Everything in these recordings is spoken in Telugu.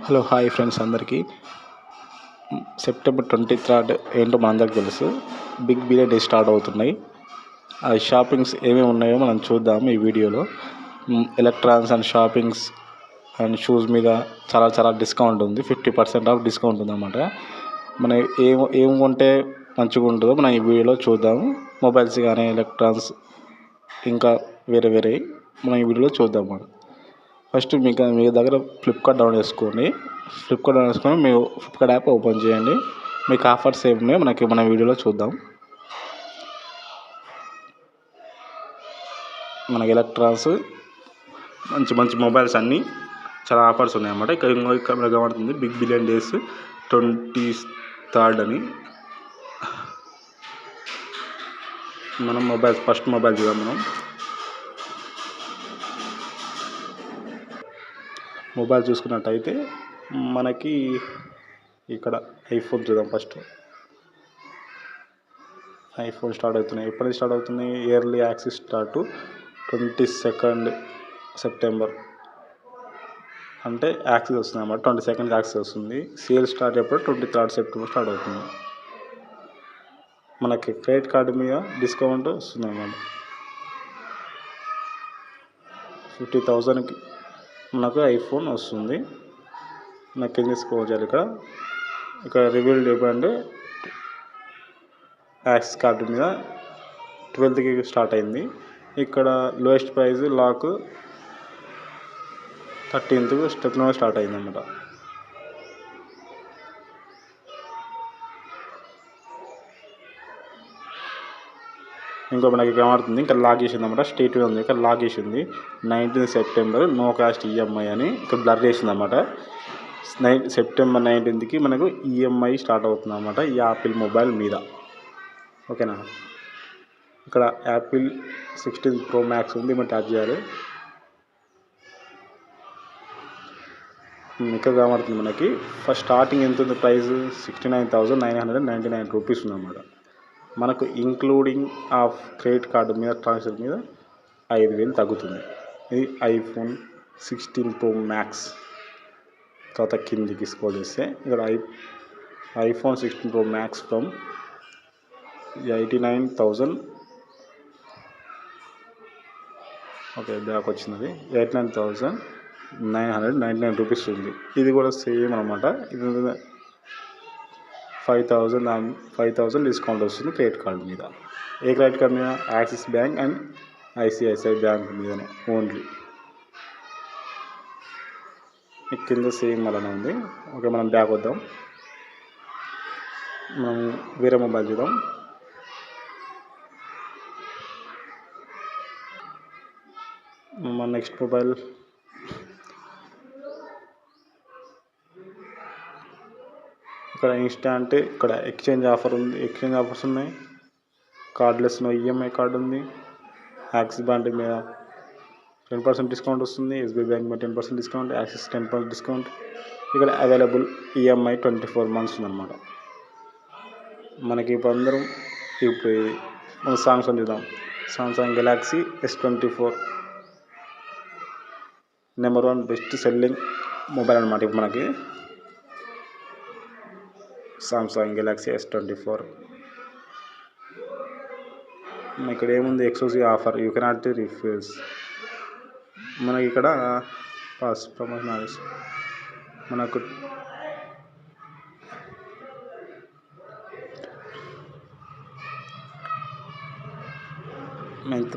హలో హాయ్ ఫ్రెండ్స్ అందరికీ. సెప్టెంబర్ 23 ఏంటో మనందరికి తెలుసు. బిగ్ బిలియన్ డే స్టార్ట్ అవుతున్నాయి. ఆ షాపింగ్స్ ఏమేమి ఉన్నాయో మనం చూద్దాం ఈ వీడియోలో. Electronics and shoppings and shoes మీద చాలా డిస్కౌంట్ ఉంది. 50% ఆఫ్ డిస్కౌంట్ ఉందన్నమాట. మనం ఏం కొంటే మంచిగా ఉంటుందో మనం ఈ వీడియోలో చూద్దాము. మొబైల్స్ కానీ ఎలక్ట్రానిక్స్ ఇంకా వేరే మనం ఈ వీడియోలో చూద్దాం. మనం ఫస్ట్ మీ దగ్గర ఫ్లిప్కార్ట్ డౌన్లోడ్ చేసుకొని మీరు ఫ్లిప్కార్ట్ యాప్ ఓపెన్ చేయండి. మీకు ఆఫర్స్ ఏమి ఉన్నాయో మన వీడియోలో చూద్దాం. మనకి ఎలక్ట్రానిక్స్ మంచి మొబైల్స్ అన్నీ చాలా ఆఫర్స్ ఉన్నాయన్నమాట. ఇక్కడ కనబడుతుంది బిగ్ బిలియన్ డేస్ 23 అని. మనం ఫస్ట్ మొబైల్ చూద్దాం. మనం మొబైల్ చూసుకున్నట్టయితే మనకి ఇక్కడ ఐఫోన్ చూద్దాం. ఫస్ట్ ఐఫోన్ స్టార్ట్ అవుతున్నాయి. ఎప్పటి స్టార్ట్ అవుతున్నాయి? ఇయర్లీ యాక్సెస్ స్టార్ట్ 22 సెప్టెంబర్ అంటే యాక్సెస్ వస్తుంది అన్నమాట. 22 యాక్సెస్ వస్తుంది. సేల్ స్టార్ట్ ఎప్పుడు 23 సెప్టెంబర్ స్టార్ట్ అవుతుంది. మనకి క్రెడిట్ కార్డు మీద డిస్కౌంట్ వస్తుంది అన్నమాట. 50,000కి మనకు ఐఫోన్ వస్తుంది. నాకు ఏం చేసుకోవాలి? ఇక్కడ రివీల్డ్ ఇవ్వండి. యాక్సెస్ కార్డు మీద 12కి స్టార్ట్ అయింది. ఇక్కడ lowest price lock 13th September start అయింది అన్నమాట. ఇంకో మనకి కనబడుతుంది. ఇంకా లాక్ చేసింది అన్నమాట. స్టేట్ ఉంది. ఇక్కడ లాక్ చేసింది 19 సెప్టెంబర్ నో కాస్ట్ ఈఎంఐ అని ఇక్కడ బ్లర్ చేసింది అన్నమాట. సెప్టెంబర్ 19కి మనకు ఈఎంఐ స్టార్ట్ అవుతుంది అన్నమాట ఈ యాపిల్ మొబైల్ మీద. ఓకేనా? ఇక్కడ యాపిల్ 16 Pro Max ఉంది. మనం ట్యాప్ చేయాలి. ఇక్కడ కనబడుతుంది మనకి. ఫస్ట్ స్టార్టింగ్ ఎంత ఉంది ప్రైస్? 69,999 రూపీస్ ఉందన్నమాట. మనకు ఇంక్లూడింగ్ ఆఫ్ క్రెడిట్ కార్డు మీద ట్రాన్సాక్షన్ మీద 5,000 తగ్గుతుంది. ఇది ఐఫోన్ 16 Pro Max. తర్వాత కిందికి స్క్రోల్ చేస్తే ఇక్కడ iPhone 16 Pro Max from 89,000. Okay, back వచ్చినది 89,999 రూపీస్ ఉంది. ఇది కూడా సేమ్ అనమాట. ఇది 5,000 డిస్కౌంట్ వస్తుంది క్రెడిట్ కార్డు మీద. ఏ క్రెడిట్ కార్డు మీద? Axis bank and ICICI bank మీదనే ఓన్లీ. కింద సేమ్ అలానే ఉంది. ఓకే, మనం బ్యాక్ వద్దాం. మనం వేరే మొబైల్ చూద్దాం. మన నెక్స్ట్ మొబైల్ ఇక్కడ ఇన్స్టాంట్. ఇక్కడ ఎక్స్చేంజ్ ఆఫర్ ఉంది. ఎక్స్చేంజ్ ఆఫర్స్ ఉన్నాయి. కార్డ్లెస్ ఈఎంఐ కార్డు ఉంది. యాక్సిస్ బ్యాంక్ మీద 10% డిస్కౌంట్ వస్తుంది. ఎస్బీఐ బ్యాంక్ మీద 10% డిస్కౌంట్. Axis 10% discount. ఇక్కడ అవైలబుల్ ఈఎంఐ 24 months ఉందన్నమాట. మనకి ఇప్పుడు అందరం మన సామ్సంగ్ చూద్దాం. Samsung Galaxy S24 number 1 best selling mobile అనమాట. ఇప్పుడు మనకి సామ్సంగ్ గెలాక్సీ S24. ఇక్కడ ఏముంది? Exclusive offer you cannot refuse. మనకి ఇక్కడ ప్రమోషన్ మనకు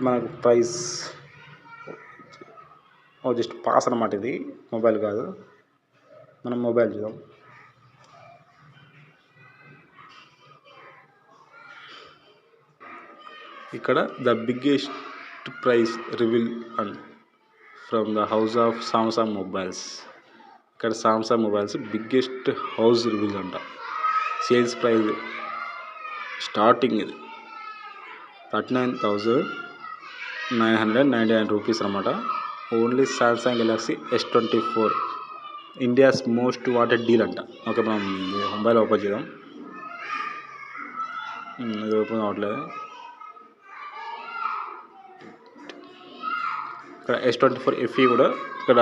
మనకు ప్రైస్ జస్ట్ పాస్ అనమాట. ఇది మొబైల్ కాదు. మనం మొబైల్ చూద్దాం. ఇక్కడ the biggest price reveal and from the house of Samsung mobiles. ఇక్కడ Samsung mobiles biggest house reveal అంట. సేల్స్ ప్రైస్ స్టార్టింగ్ ఇది 39,999 రూపీస్ అనమాట. Only Samsung Galaxy S24 India's most wanted deal అంట. ఓకే, మనం మొబైల్ ఓపెన్ చేద్దాం. ఇది ఓపెన్ అవ్వట్లేదు. ఇక్కడ S24 FE కూడా ఇక్కడ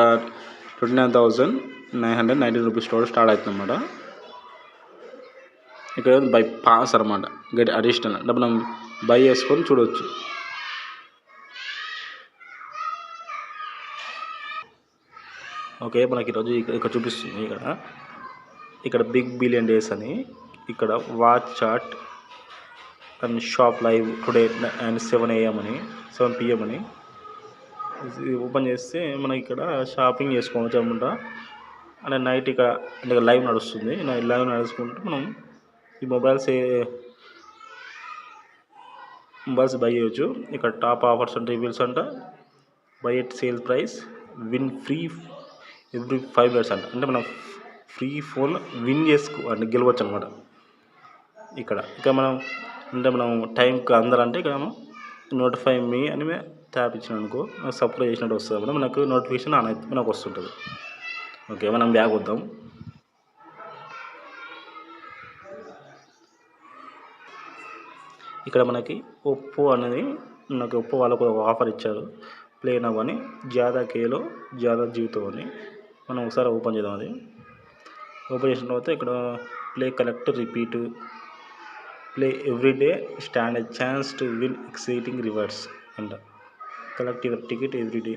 29,000 ₹990 స్టార్ట్ అవుతుంది అన్నమాట. ఇక్కడ బై పాస్ అనమాట, గెట్ అడిషనల్ అంటే మనం బై చేసుకొని చూడవచ్చు. ఓకే, మనకి ఈరోజు ఇక్కడ చూపిస్తుంది. ఇక్కడ బిగ్ బిలియన్ డేస్ అని, ఇక్కడ watch chat and shop live today and 7 AM అని 7 PM అని ఓపెన్ చేస్తే మనకి ఇక్కడ షాపింగ్ చేసుకోవచ్చు అనమాట. అంటే నైట్ ఇక్కడ అంటే లైవ్ నడుస్తుంది. లైవ్ నడుచుకుంటూ మనం ఈ మొబైల్స్ బై చేయొచ్చు. ఇక్కడ టాప్ ఆఫర్స్ అండ్ రివ్యూస్ అంట, by at sale price, win free every 5 minutes అంట. అంటే మనం ఫ్రీ ఫోన్ విన్ అంటే గెలవచ్చు అనమాట. ఇక్కడ మనం టైంకి అందరంటే ఇక్కడ మనం నోటిఫై మీ అని ట్యాప్ ఇచ్చిన అనుకో సబ్స్క్రైబ్ చేసినట్టు వస్తుంది అన్నమాట. మనకు నోటిఫికేషన్ మనకు వస్తుంటుంది. ఓకే, మనం బ్యాగ్ వద్దాం. ఇక్కడ మనకి ఒప్పో అనేది ఒప్పో వాళ్ళకు ఒక ఆఫర్ ఇచ్చారు, ప్లే నవ్ అని, జ్యాదా కేలో జ్యాదా జీతో అని. మనం ఒకసారి ఓపెన్ చేద్దాం. అది ఓపెన్ చేసిన తర్వాత ఇక్కడ play collect repeat, play every day, stand a chance to win exciting rewards అంట. Collect your ticket every day,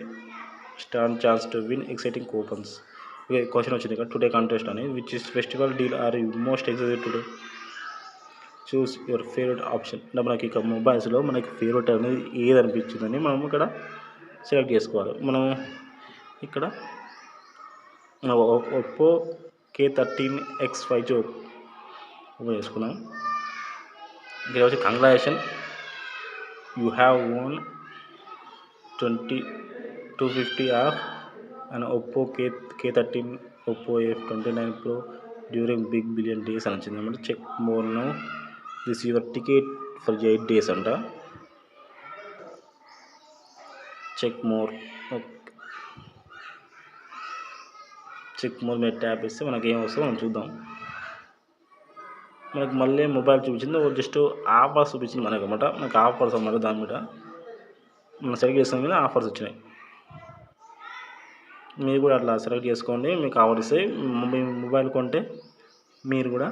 stand chance to win exciting coupons. Okay, question వచ్చింది ఇక్కడ, టుడే కంటెస్ట్ అని, which is festival deal are you most excited today, choose your favourite option. అంటే మనకి ఇక మొబైల్స్లో మనకి ఫేవరెట్ అనేది ఏది అనిపించిందని మనం ఇక్కడ సెలెక్ట్ చేసుకోవాలి. మనం ఇక్కడ ఒప్పో K13X 5G ఓపెన్ చేసుకున్నాం. ఇక్కడ వచ్చి congratulation, you have won 250 off and Oppo K13 Oppo F29 Pro during big billion days అని వచ్చింది అనమాట. Check more now, this your ticket for 8 days అంట. చెక్ మోర్, చెక్ మోర్ మీద ట్యాప్ ఇస్తే మనకి ఏం వస్తుందో మనం చూద్దాం. మనకు మళ్ళీ మొబైల్ చూపించింది, జస్ట్ ఆఫర్స్ చూపించింది మనకు ఆఫర్స్ అన్నమాట. దాని మీద మనం సెలెక్ట్ చేసిన మీద ఆఫర్స్ వచ్చినాయి. మీరు కూడా అట్లా సెలెక్ట్ చేసుకోండి, మీకు ఆఫర్ ఇస్తాయి. మీ మొబైల్ కొంటే మీరు కూడా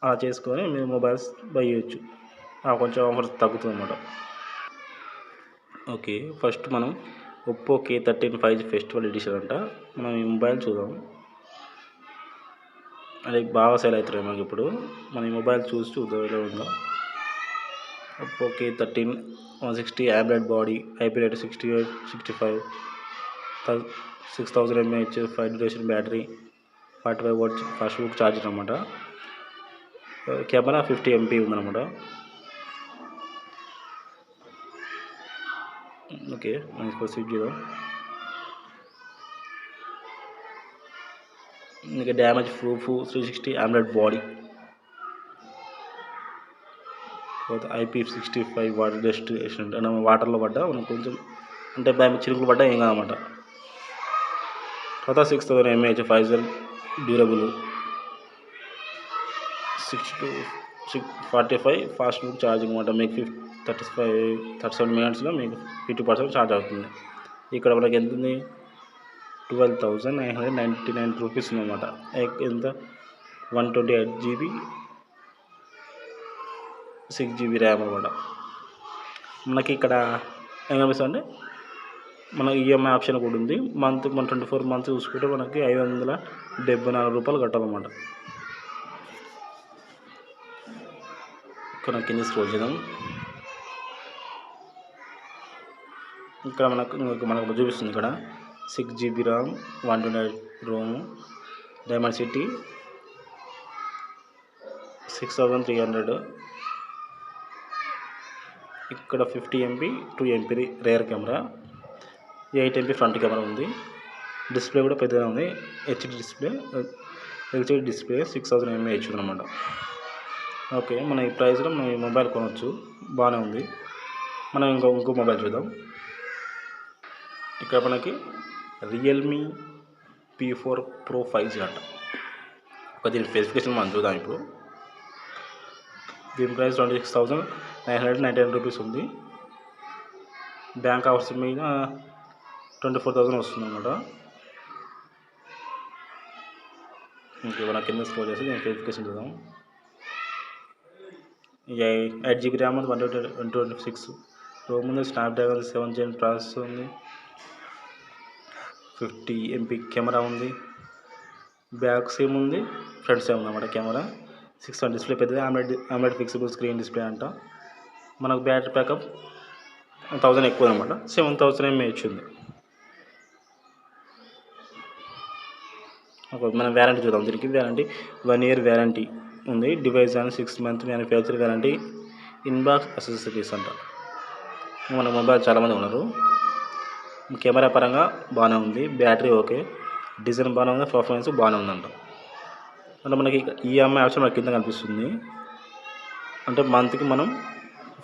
అలా చేసుకొని మీరు మొబైల్స్ బై చేయొచ్చు. కొంచెం ఆఫర్స్ తగ్గుతుంది అన్నమాట. ఓకే, ఫస్ట్ మనం Oppo K13 5G festival edition అంట. మనం ఈ మొబైల్ చూద్దాం. అది బాగా సేల్ అవుతున్నాయి మనకి. ఇప్పుడు మనం ఈ మొబైల్ చూద్దాం ఎలా ఉందో. Oppo K13 160 AMOLED body, IP rate 65, 6000 mAh 5 duration battery, 45 watts fast book charger అనమాట. కెమెరా 50 MP ఉందన్నమాట. ఓకే, మనం ప్రొసీడ్ చేద్దాం. ఇంకా డ్యామేజ్ ప్రూఫ్ 360 AMOLED బాడీ, తర్వాత IP65 వాటర్ రెసిస్టెంట్ అంటే వాటర్లో పడ్డా మనం కొంచెం అంటే చిరుకులు పడ్డా ఏం కాదన్నమాట. తర్వాత 6000 mAh 5G durable, 6-45 fast book charging అనమాట. మీకు 37 minutesలో మీకు 50% ఛార్జ్ అవుతుంది. ఇక్కడ మనకి ఎంత ఉంది, 12,999 రూపీస్ ఉందన్నమాట. ఎంత 128 GB 6 GB ర్యామ్ అనమాట. మనకి ఇక్కడ ఏం కనిపిస్తుంది అంటే మన ఈఎంఐ ఆప్షన్ కూడా ఉంది. మన 24 months చూసుకుంటే మనకి 574 రూపాయలు కట్టాలన్నమాట. ఇక్కడ కింద స్క్రోల్ చేద్దాం. ఇక్కడ మనకు చూపిస్తుంది ఇక్కడ 6 GB RAM, 128 Rome, diamond city 6300, ఇక్కడ 50 MP 2 MP rear camera, 8 MP front camera ఉంది. డిస్ప్లే కూడా పెద్దగా ఉంది, HD display, LCD display, 6000 mAh ఉందన్నమాట. ఓకే, మన ఈ ప్రైస్లో మనం ఈ మొబైల్ కొనవచ్చు, బాగానే ఉంది. మనం ఇంకో మొబైల్ చూద్దాం. ఇక్కడ మనకి రియల్మీ P4 Pro 5G అంట. దీని స్పెసిఫికేషన్ మనం చూద్దాం. ఇప్పుడు దీని ప్రైస్ 26,999 రూపీస్ ఉంది. బ్యాంక్ ఆఫర్స్ మీద 24,000 వస్తుంది అన్నమాట. ఇంకేమైనా కింద స్క్రోల్ చేసి నేను స్పెసిఫికేషన్ చూద్దాం. 8 GB ర్యామ్ ఉంది, 126 రోమ్ ఉంది, స్నాప్డ్రాగన్ 7 Gen ప్రాసెసర్ ఉంది, 50 MP కెమెరా ఉంది, బ్యాక్ సేమ్ ఉంది, ఫ్రంట్ సేమ్ ఉందన్నమాట కెమెరా. 6 డిస్ప్లే పెద్దది, ఆమ్లెడ్ ఫిక్సిబుల్ స్క్రీన్ డిస్ప్లే అంట. మనకు బ్యాటరీ బ్యాకప్ 1000 ఎక్కువ అనమాట, 7000 mAh ఉంది. మనం వ్యారంటీ చూద్దాం. దీనికి వ్యారంటీ 1 year వ్యారంటీ ఉంది. డివైస్ అని 6 month manufacture warranty. Inbox accessories అంట. మన మొబైల్ చాలామంది ఉన్నారు. కెమెరా పరంగా బాగానే ఉంది, బ్యాటరీ ఓకే, డిజైన్ బాగానే ఉంది, పర్ఫార్మెన్స్ బాగానే ఉందంట. అంటే మనకి ఈఎంఐ ఆప్షన్ మనకి కింద కనిపిస్తుంది. అంటే మంత్కి మనం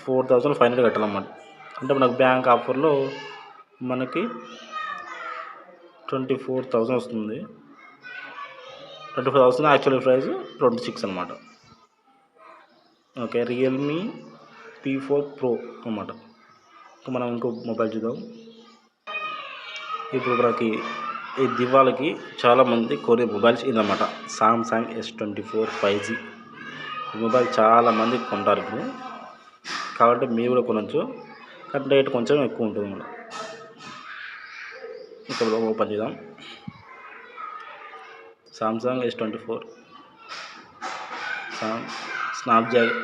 4500 కట్టాలన్నమాట. అంటే మనకు బ్యాంక్ ఆఫర్లో మనకి 24,000 వస్తుంది. 24,000 యాక్చువల్ ప్రైస్ 26 అనమాట. ఓకే, రియల్మీ P4 Pro అన్నమాట. మనం ఇంకో మొబైల్ చూద్దాం. ఇప్పుడు మనకి ఈ దివాళికి చాలామంది కొనే మొబైల్స్ ఇదన్నమాట, సామ్సంగ్ S24 5G. ఈ మొబైల్ చాలామంది కొంటారు ఇప్పుడు, కాబట్టి మీరు కూడా కొనవచ్చు, కానీ రేట్ కొంచెం ఎక్కువ ఉంటుంది అన్నమాట. ఇక్కడ ఓపెన్ చేద్దాం. సామ్సంగ్ S24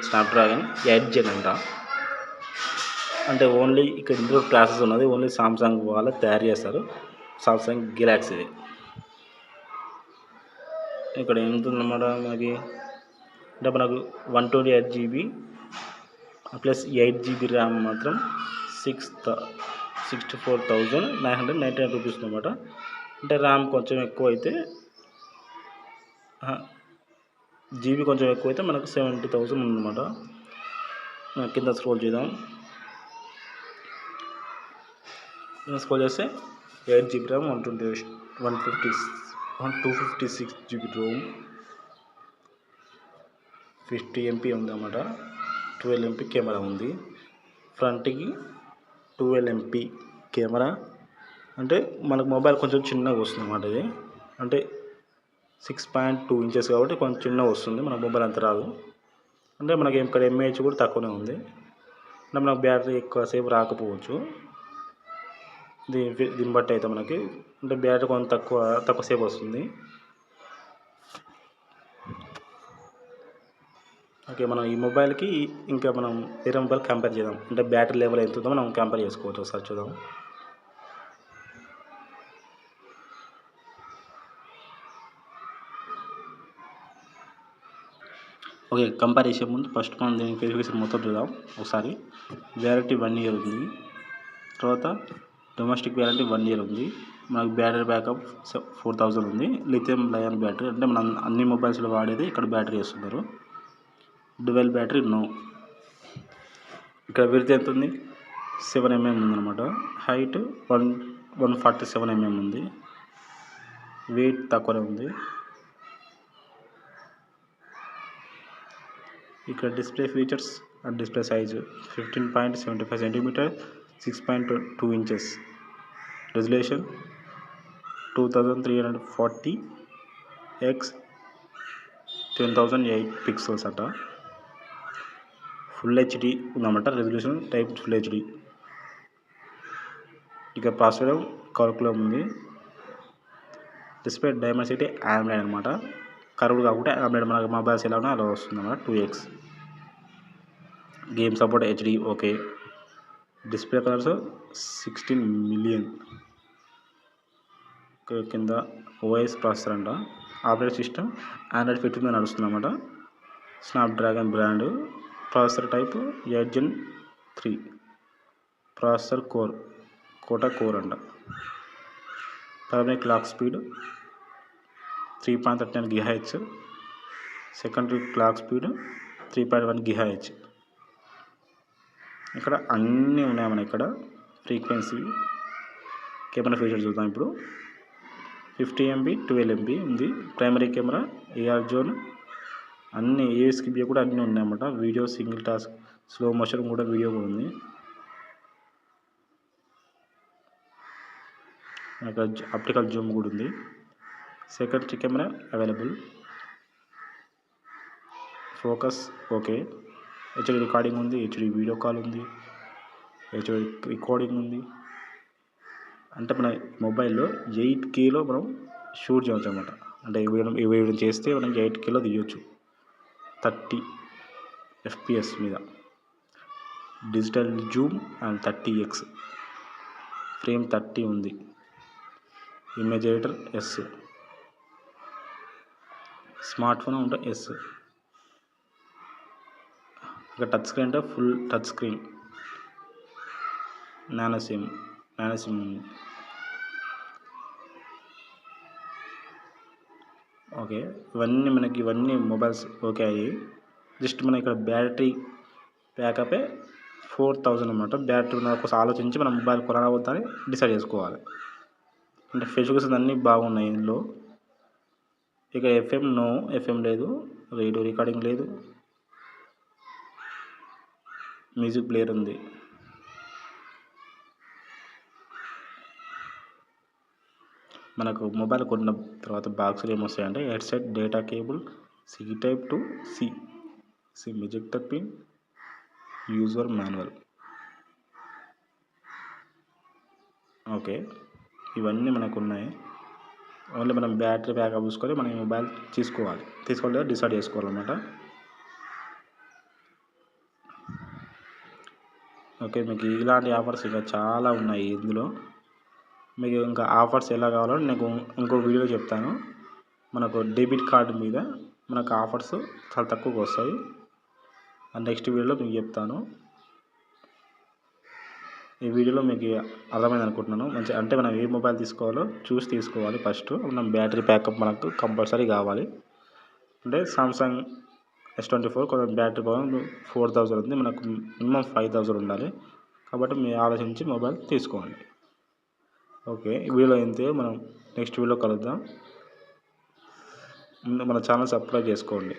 స్నాప్డ్రాగన్ 8 Gen అంట. అంటే ఓన్లీ ఇక్కడ ఇందులో క్లాసెస్ ఉన్నది, ఓన్లీ సామ్సంగ్ వాళ్ళే తయారు చేస్తారు, సామ్సంగ్ గెలాక్సీది. ఇక్కడ ఏముంటుందన్నమాట మనకి, అంటే మనకు 128 GB ప్లస్ 8 GB ర్యామ్ మాత్రం 64,999 రూపీస్ అనమాట. అంటే ర్యామ్ కొంచెం ఎక్కువ అయితే, జీబీ కొంచెం ఎక్కువ అయితే మనకు 70,000 ఉందన్నమాట. కింద స్క్రోల్ చేద్దాం. స్క్రోల్ చేస్తే 8 GB RAM, 256 GB Rome, 50 MP ఉందన్నమాట. 12 MP కెమెరా ఉంది. ఫ్రంట్కి 12 MP కెమెరా. అంటే మనకు మొబైల్ కొంచెం చిన్నగా వస్తుంది అన్నమాట. ఇది అంటే 6.2 inches కాబట్టి కొంచెం చిన్నగా వస్తుంది, మన మొబైల్ అంత రాదు. అంటే మనకి ఇక్కడ mAh కూడా తక్కువనే ఉంది. అంటే మనకు బ్యాటరీ ఎక్కువసేపు రాకపోవచ్చు, దీన్ని బట్టి అయితే మనకి అంటే బ్యాటరీ కొంచెం తక్కువసేపు వస్తుంది. ఓకే, మనం ఈ మొబైల్కి ఇంకా మనం వేరే మొబైల్ కంపేర్ చేద్దాం. అంటే బ్యాటరీ లెవెల్ ఎంత ఉందో మనం కంపేర్ చేసుకోవచ్చు, ఒకసారి చూద్దాం. ఓకే, కంపేర్ చేసే ముందు ఫస్ట్ మనం దీని స్పెసిఫికేషన్ మొత్తం చూద్దాం ఒకసారి. వ్యారంటీ 1 year ఉంది. తర్వాత డొమెస్టిక్ వ్యారంటీ 1 year ఉంది. మనకు బ్యాటరీ బ్యాకప్ 4000 ఉంది. లిథియం లయన్ బ్యాటరీ, అంటే మనం అన్ని మొబైల్స్లో వాడేది ఇక్కడ బ్యాటరీ వేస్తున్నారు. Dual battery no. ఇక్కడ విడ్త్ ఎంత ఉంది, 7 mm ఉందన్నమాట. హైట్ 147 mm ఉంది. వెయిట్ తక్కువనే ఉంది. ఇక్కడ display features and display size 15.75 cm, 6.2 inches. Resolution 2340x10008 pixels అట. ఫుల్ హెచ్డి ఉందన్నమాట, రెజల్యూషన్ టైప్ ఫుల్ హెచ్డి. ఇక ప్రాసెసర్ కాల్కులం ఉంది. డిస్ప్లే డైమెన్సిటీ AMOLED అనమాట, కర్వ్డ్ కాకుండా AMOLED మనకు మొబైల్స్ ఎలా ఉన్నా అలా వస్తుంది అన్నమాట, 2x. Game support HD okay. Display colours 16 million. కింద OS ప్రాసెసర్ అంట. ఆపరేటింగ్ సిస్టమ్ Android 15 నడుస్తుంది అన్నమాట. Snapdragon brand. Processor type 8 Gen 3. Processor quota core అంట. Primary clock speed 3.39 GHz. Secondary clock speed 3.1 GHz. ఇక్కడ అన్నీ ఉన్నాయి మన ఇక్కడ ఫ్రీక్వెన్సీ. కెమెరా ఫీచర్ చూద్దాం ఇప్పుడు. 50 MP 12 MP ఉంది. ప్రైమరీ కెమెరా, AR జోన్, అన్ని ASKB కూడా అన్నీ ఉన్నాయన్నమాట. Video single task, slow motion కూడా వీడియో కూడా ఉంది. ఆప్టికల్ జూమ్ కూడా ఉంది. Secondary camera available. Focus okay, HD recording ఉంది, హెచ్డి వీడియో కాల్ ఉంది, హెచ్డి రికార్డింగ్ ఉంది. అంటే మన మొబైల్లో 8Kలో మనం షూట్ చేయవచ్చు అనమాట. అంటే ఈ వీడియో చేస్తే మనం 8Kలో తీయొచ్చు 30 FPS మీద. Digital Zoom and 30x, frame 30 ఉంది, image editor yes, smart phone ఉంటే ఎస్. ఇక టచ్ స్క్రీన్ అంటే full touch screen, nano sim ఉంది. ఓకే, ఇవన్నీ మొబైల్స్ ఓకే అయ్యి. జస్ట్ మనం ఇక్కడ బ్యాటరీ బ్యాకప్ 4000 అనమాట. బ్యాటరీ కోసం ఆలోచించి మనం మొబైల్ కొనాలని డిసైడ్ చేసుకోవాలి. అంటే ఫెసిలిటీస్ అన్నీ బాగున్నాయి ఇందులో. ఇక ఎఫ్ఎం లేదు, రేడియో రికార్డింగ్ లేదు, మ్యూజిక్ ప్లేయర్ ఉంది. మనకు మొబైల్ కొన్న తర్వాత బాక్స్లో ఏమొస్తాయంటే headset, data cable, C type to SIM ejector pin, user manual. Okay, ఇవన్నీ మనకు ఉన్నాయి. ఓన్లీ మనం బ్యాటరీ బ్యాకప్ చూసుకొని మనం మొబైల్ తీసుకోవాలి డిసైడ్ చేసుకోవాలన్నమాట. ఓకే, మీకు ఇలాంటి ఆఫర్స్ ఇంకా చాలా ఉన్నాయి ఇందులో. మీకు ఇంకా ఆఫర్స్ ఎలా కావాలో నేను ఇంకో వీడియోలో చెప్తాను. మనకు డెబిట్ కార్డు మీద మనకు ఆఫర్స్ చాలా తక్కువగా వస్తాయి. నెక్స్ట్ వీడియోలో మీకు చెప్తాను. ఈ వీడియోలో మీకు అర్థమైంది అనుకుంటున్నాను. అంటే మనం ఏ మొబైల్ తీసుకోవాలో చూసి తీసుకోవాలి. ఫస్ట్ మనం బ్యాటరీ బ్యాకప్ మనకు కంపల్సరీ కావాలి. అంటే సామ్సంగ్ S24 కొంచెం బ్యాటరీ పవర్ 4000 ఉంది, మనకు మినిమం 5000 ఉండాలి. కాబట్టి మీరు ఆలోచించి మొబైల్ తీసుకోండి. ఓకే, ఈ వీడియోలో ఇంతే. మనం నెక్స్ట్ వీడియోలో కలుద్దాం. మన ఛానల్ సబ్స్క్రైబ్ చేసుకోండి.